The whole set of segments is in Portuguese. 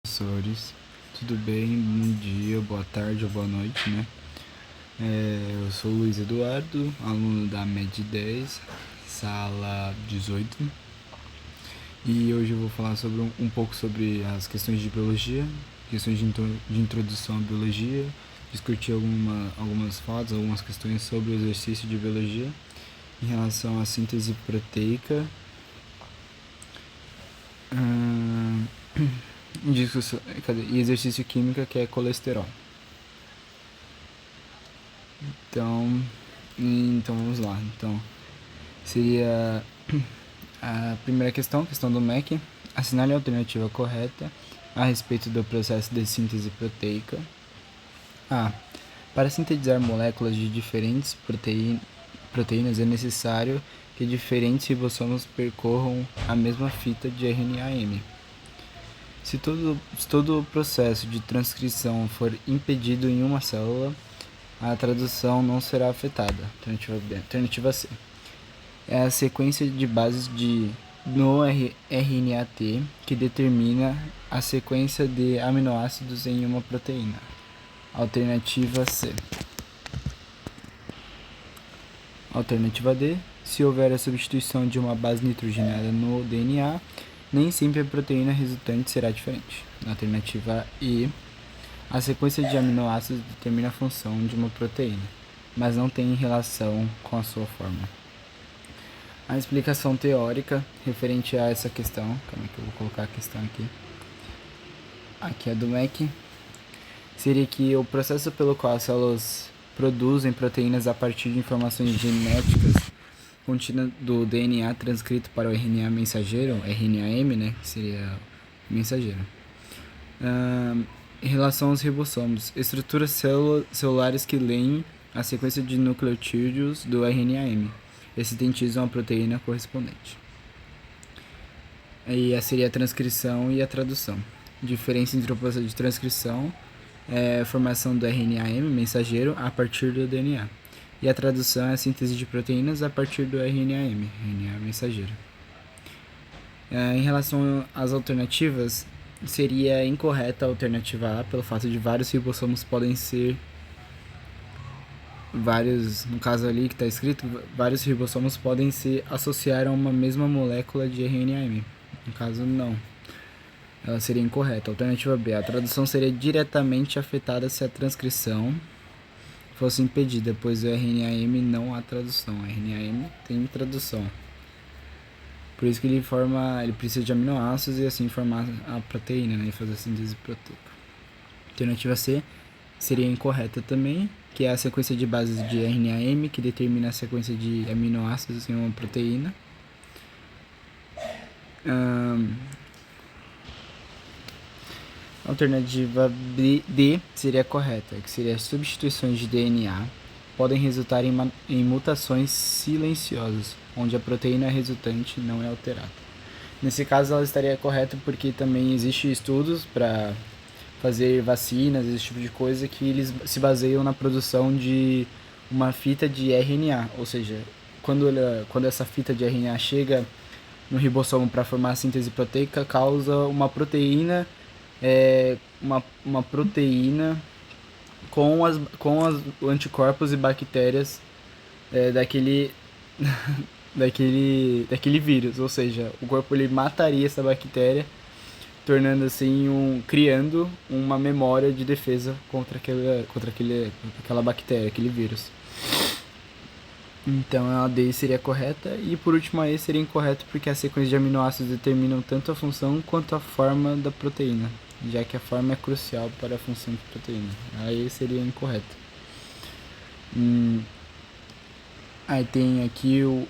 Professores, tudo bem? Bom dia, boa tarde ou boa noite, né? Eu sou o Luiz Eduardo, aluno da MED 10, sala 18, e hoje eu vou falar sobre um pouco sobre as questões de biologia, questões de introdução à biologia, discutir algumas fatos, algumas questões sobre o exercício de biologia em relação à síntese proteica, e exercício química, que é colesterol. Então vamos lá. Então, seria a primeira questão do MEC. Assinale a alternativa correta a respeito do processo de síntese proteica. A. Para sintetizar moléculas de diferentes proteínas é necessário que diferentes ribossomos percorram a mesma fita de RNA-M. Se todo o processo de transcrição for impedido em uma célula, a tradução não será afetada. Alternativa C. É a sequência de bases no RNAT que determina a sequência de aminoácidos em uma proteína. Alternativa C. Alternativa D. Se houver a substituição de uma base nitrogenada no DNA, nem sempre a proteína resultante será diferente. Alternativa E. A sequência de aminoácidos determina a função de uma proteína, mas não tem relação com a sua forma. A explicação teórica referente a essa questão, calma que eu vou colocar a questão aqui é do MEC, seria que o processo pelo qual as células produzem proteínas a partir de informações genéticas contidas do DNA transcrito para o RNA mensageiro, RNA-M, né, que seria mensageiro. Em relação aos ribossomos, estruturas celulares que leem a sequência de nucleotídeos do RNA-M e sintetizam a proteína correspondente. Aí seria a transcrição e a tradução. Diferença entre o processo de transcrição é a formação do RNA-M mensageiro a partir do DNA. E a tradução é a síntese de proteínas a partir do RNA-M, RNA mensageiro. Em relação às alternativas, seria incorreta a alternativa A, pelo fato de vários ribossomos podem ser no caso ali que está escrito, vários ribossomos podem se associar a uma mesma molécula de RNA-M. No caso, não. Ela seria incorreta. Alternativa B, a tradução seria diretamente afetada se a transcrição fosse impedida, pois o RNA-M não há tradução. O RNA-M tem tradução. Por isso que ele precisa de aminoácidos e assim formar a proteína, né, e fazer a síntese proteica. Alternativa C seria incorreta também, que é a sequência de bases de RNA-M que determina a sequência de aminoácidos em uma proteína. Alternativa D seria correta, que seria as substituições de DNA podem resultar em mutações silenciosas, onde a proteína resultante não é alterada. Nesse caso, ela estaria correta porque também existem estudos para fazer vacinas, esse tipo de coisa, que eles se baseiam na produção de uma fita de RNA, ou seja, quando essa fita de RNA chega no ribossomo para formar a síntese proteica, causa uma proteína, uma proteína com os anticorpos e bactérias daquele vírus, ou seja, o corpo ele mataria essa bactéria, tornando assim criando uma memória de defesa contra aquela bactéria, aquele vírus. Então a D seria correta, e por último a E seria incorreta porque a sequência de aminoácidos determinam tanto a função quanto a forma da proteína, já que a forma é crucial para a função da proteína. A E seria incorreta. Aí tem aqui o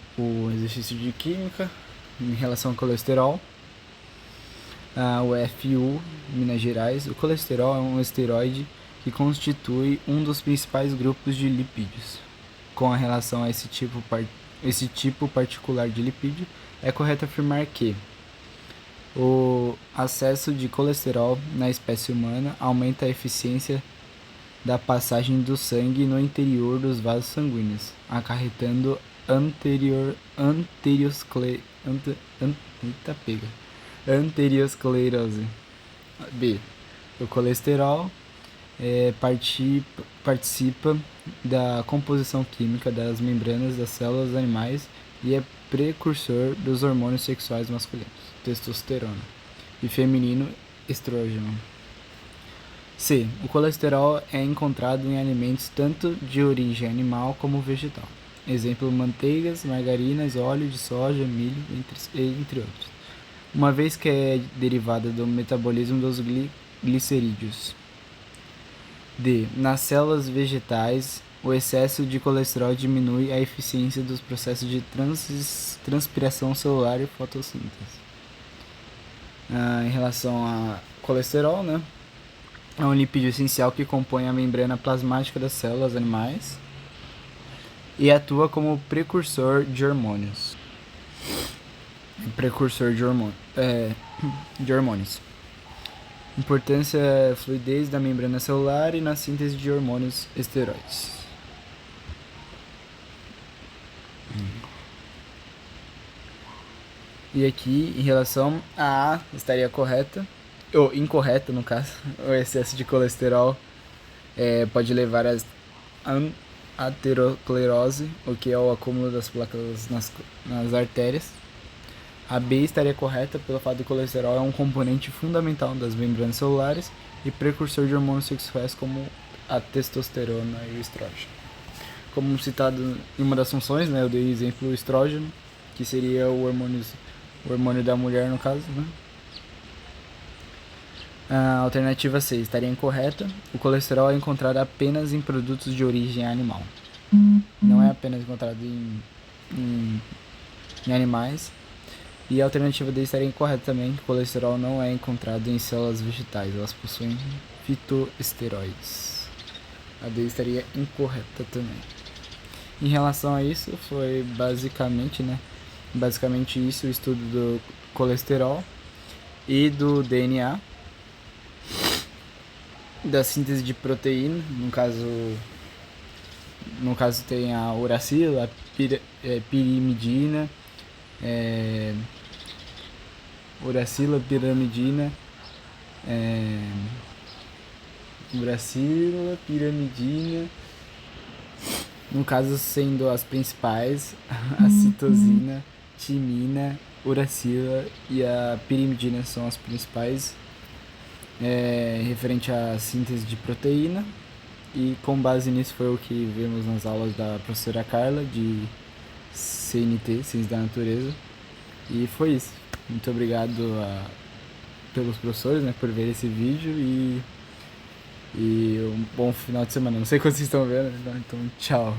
exercício de química em relação ao colesterol. O FU, Minas Gerais. O colesterol é um esteroide que constitui um dos principais grupos de lipídios. Com a relação a esse tipo particular de lipídio, é correto afirmar que o excesso de colesterol na espécie humana aumenta a eficiência da passagem do sangue no interior dos vasos sanguíneos, acarretando anteriosclerose. B. O colesterol participa da composição química das membranas das células animais e é precursor dos hormônios sexuais masculinos, testosterona, e feminino, estrógeno. C. O colesterol é encontrado em alimentos tanto de origem animal como vegetal. Exemplo, manteigas, margarinas, óleo de soja, milho, entre outros. Uma vez que é derivada do metabolismo dos glicerídeos. D. Nas células vegetais, o excesso de colesterol diminui a eficiência dos processos de transpiração celular e fotossíntese. Em relação a colesterol, né? É um lipídio essencial que compõe a membrana plasmática das células animais e atua como precursor de hormônios. De hormônios. Importância fluidez da membrana celular e na síntese de hormônios esteroides. E aqui, em relação a estaria correta, ou incorreta no caso, o excesso de colesterol pode levar a aterosclerose, o que é o acúmulo das placas nas artérias. A B estaria correta pelo fato de que o colesterol é um componente fundamental das membranas celulares e precursor de hormônios sexuais como a testosterona e o estrógeno. Como citado em uma das funções, né, eu dei exemplo o estrógeno, que seria o hormônio da mulher no caso, né? A alternativa C estaria incorreta. O colesterol é encontrado apenas em produtos de origem animal. Não é apenas encontrado em animais. E a alternativa D estaria incorreta também. O colesterol não é encontrado em células vegetais. Elas possuem fitoesteroides. A D estaria incorreta também. Em relação a isso, foi basicamente isso, o estudo do colesterol e do DNA, da síntese de proteína, no caso tem a uracila, a pirimidina, no caso sendo as principais, a citosina, timina, uracila e a pirimidina são as principais, referente à síntese de proteína. E com base nisso foi o que vimos nas aulas da professora Carla de CNT, Ciência da Natureza. E foi isso. Muito obrigado pelos professores, né, por ver esse vídeo e um bom final de semana. Não sei quando vocês estão vendo, então tchau.